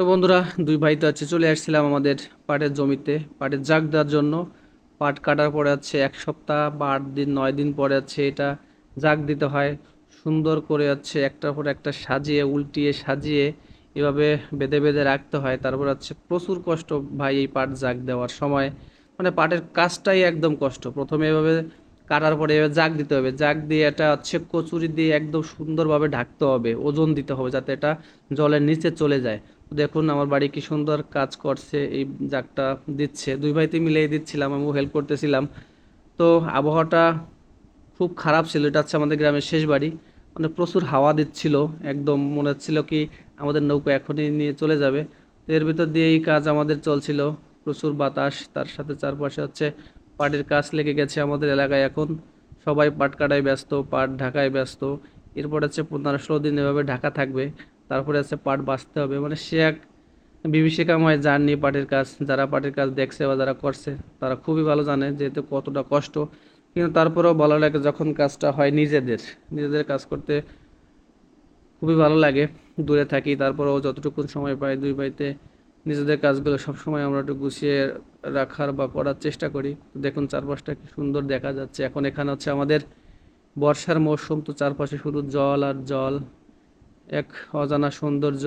তো বন্ধুরা, দুই ভাই তো আছে, চলে আসছিলাম আমাদের পাটের জমিতে পাটের জাগ দেওয়ার জন্য। পাট কাটার পরে আছে 1 সপ্তাহ বা 8 দিন 9 দিন পরে আছে এটা জাগ দিতে হয়। সুন্দর করে আছে একটার পর একটা সাজিয়ে উল্টিয়ে সাজিয়ে এভাবে বেঁধে বেঁধে রাখতে হয়। তারপর আছে প্রচুর কষ্ট ভাই এই পাট জাগ দেওয়ার সময়। মানে পাটের কাজটাই একদম কষ্ট। প্রথমে এভাবে কাটার পরে এভাবে জাগ দিতে হবে, জাগ দিয়ে এটা হচ্ছে কচুরি দিয়ে একদম সুন্দরভাবে ঢাকতে হবে, ওজন দিতে হবে যাতে এটা জলের নিচে চলে যায়। দেখুন আমার বাড়ি কি সুন্দর কাজ করছে, এই জাগটা দিচ্ছে, দুই ভাইতে মিলেই দিচ্ছিলাম, আমিও হেল্প করতেছিলাম। তো আবহাওয়াটা খুব খারাপ ছিল, এটা হচ্ছে আমাদের গ্রামের শেষ বাড়ি। মানে প্রচুর হাওয়া দিচ্ছিল, একদম মনে হচ্ছিল কি আমাদের নৌকা এখনই নিয়ে চলে যাবে। তো এর ভিতর দিয়ে এই কাজ আমাদের চলছিল, প্রচুর বাতাস, তার সাথে চারপাশে হচ্ছে পাটের কাজ লেগে গেছে আমাদের এলাকায়। এখন সবাই পাট কাটায় ব্যস্ত, পাট ঢাকায় ব্যস্ত। এরপর হচ্ছে 15-16 দিন এভাবে ঢাকা থাকবে, তারপরে হচ্ছে পাট বাছতে হবে। মানে সে এক বিভীষিকাময় জার্নি পাটের কাজ। যারা পাটের কাজ দেখছে বা যারা করছে তারা খুবই ভালো জানে যে এতে কতটা কষ্ট। কিন্তু তারপরেও ভালো লাগে যখন কাজটা হয় নিজেদের, নিজেদের কাজ করতে খুবই ভালো লাগে। দূরে থাকি তারপরেও যতটুকু সময় পাই দুই ভাইতে নিজেদের কাজগুলো সবসময় আমরা একটু গুছিয়ে রাখার বা করার চেষ্টা করি। দেখুন চারপাশটা কি সুন্দর দেখা যাচ্ছে। এখন এখানে হচ্ছে আমাদের বর্ষার মৌসুম, তো চারপাশে শুধু জল আর জল, এক অজানা সৌন্দর্য।